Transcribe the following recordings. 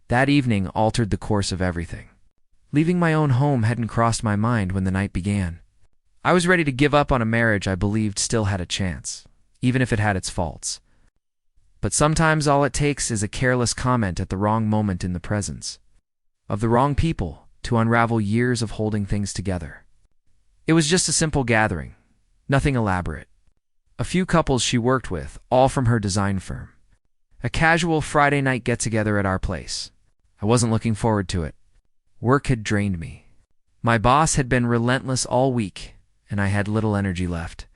That evening altered the course of everything. Leaving my own home hadn't crossed my mind when the night began. I was ready to give up on a marriage I believed still had a chance, even if it had its faults. But sometimes all it takes is a careless comment at the wrong moment in the presence of the wrong people to unravel years of holding things together. It was just a simple gathering, nothing elaborate. A few couples she worked with, all from her design firm. A casual Friday night get-together at our place. I wasn't looking forward to it. Work had drained me. My boss had been relentless all week, and I had little energy left.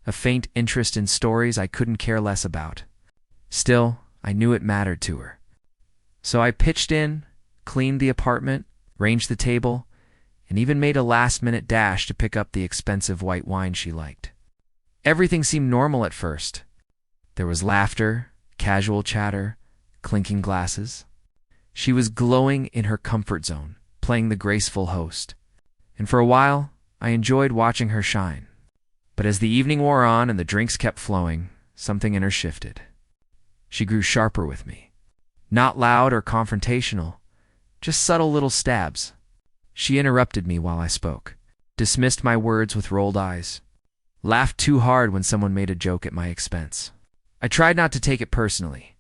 A faint interest in stories I couldn't care less about. Still, I knew it mattered to her. So I pitched in, cleaned the apartment, ranged the table, and even made a last-minute dash to pick up the expensive white wine she liked. Everything seemed normal at first. There was laughter, casual chatter, clinking glasses. She was glowing in her comfort zone, playing the graceful host. And for a while, I enjoyed watching her shine. But as the evening wore on and the drinks kept flowing, something in her shifted. She grew sharper with me. Not loud or confrontational, just subtle little stabs. She interrupted me while I spoke, dismissed my words with rolled eyes, laughed too hard when someone made a joke at my expense. I tried not to take it personally.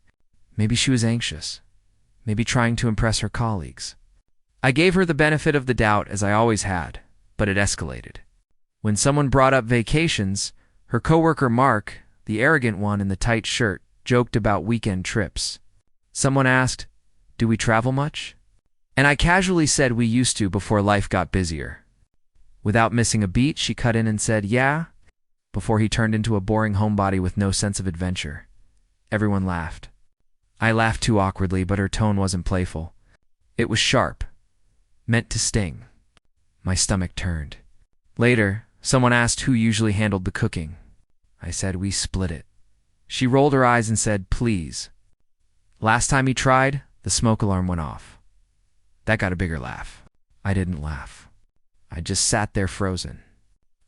Maybe she was anxious, maybe trying to impress her colleagues. I gave her the benefit of the doubt as I always had, but it escalated. When someone brought up vacations, her coworker Mark, the arrogant one in the tight shirt, joked about weekend trips. Someone asked, "Do we travel much?" And I casually said we used to before life got busier. Without missing a beat, she cut in and said, "Yeah," before he turned into a boring homebody with no sense of adventure. Everyone laughed. I laughed too awkwardly, but her tone wasn't playful. It was sharp, meant to sting. My stomach turned. Later, someone asked who usually handled the cooking. I said we split it. She rolled her eyes and said, "Please." Last time he tried, the smoke alarm went off. That got a bigger laugh. I didn't laugh. I just sat there frozen.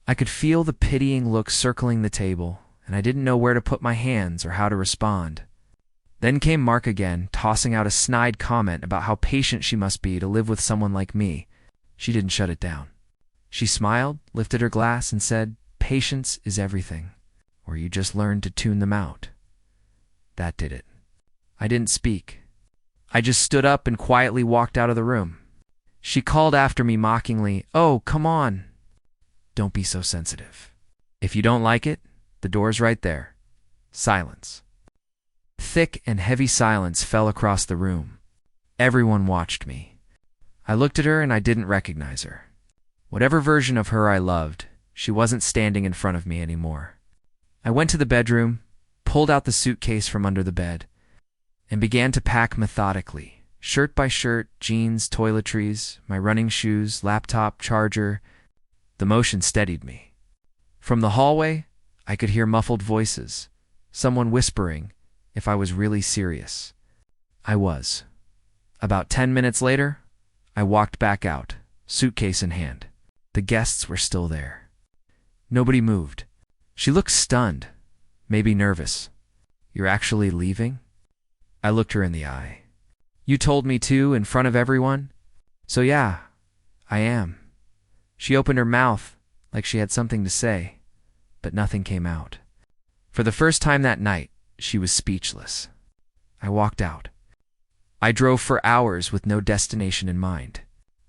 I could feel the pitying look circling the table, and I didn't know where to put my hands or how to respond. Then came Mark again, tossing out a snide comment about how patient she must be to live with someone like me. She didn't shut it down. She smiled, lifted her glass, and said, "Patience is everything, or you just learn to tune them out." That did it. I didn't speak. I just stood up and quietly walked out of the room. She called after me mockingly, "Oh, come on. Don't be so sensitive. If you don't like it, the door's right there." Silence. Thick and heavy silence fell across the room. Everyone watched me. I looked at her and I didn't recognize her. Whatever version of her I loved, she wasn't standing in front of me anymore. I went to the bedroom, pulled out the suitcase from under the bed, and began to pack methodically, shirt by shirt, jeans, toiletries, my running shoes, laptop, charger. The motion steadied me. From the hallway, I could hear muffled voices, someone whispering if I was really serious. I was. About 10 minutes later, I walked back out, suitcase in hand. The guests were still there. Nobody moved. She looked stunned, maybe nervous. "You're actually leaving?" I looked her in the eye. "You told me to in front of everyone? So yeah, I am." She opened her mouth like she had something to say, but nothing came out. For the first time that night, she was speechless. I walked out. I drove for hours with no destination in mind.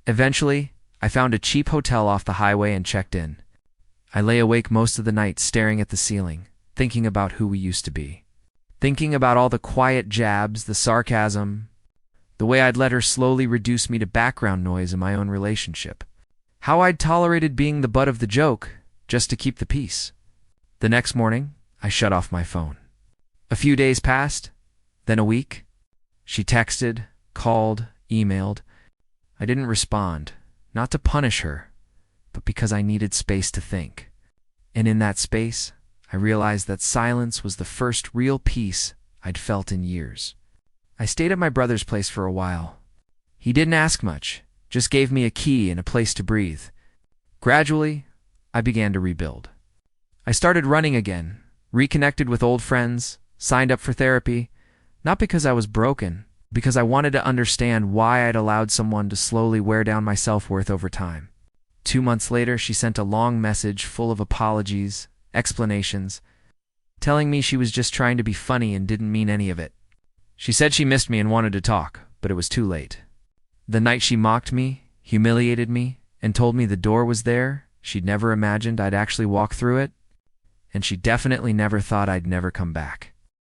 Eventually, I found a cheap hotel off the highway and checked in. I lay awake most of the night staring at the ceiling, thinking about who we used to be. Thinking about all the quiet jabs, the sarcasm, the way I'd let her slowly reduce me to background noise in my own relationship. How I'd tolerated being the butt of the joke just to keep the peace. The next morning, I shut off my phone. A few days passed, then a week. She texted, called, emailed. I didn't respond, not to punish her, but because I needed space to think. And in that space, I realized that silence was the first real peace I'd felt in years. I stayed at my brother's place for a while. He didn't ask much, just gave me a key and a place to breathe. Gradually, I began to rebuild. I started running again, reconnected with old friends, signed up for therapy, not because I was broken, because I wanted to understand why I'd allowed someone to slowly wear down my self-worth over time. 2 months later, she sent a long message full of apologies, explanations, telling me she was just trying to be funny and didn't mean any of it. She said she missed me and wanted to talk, but it was too late. The night she mocked me, humiliated me, and told me the door was there, she'd never imagined I'd actually walk through it, and she definitely never thought I'd never come back.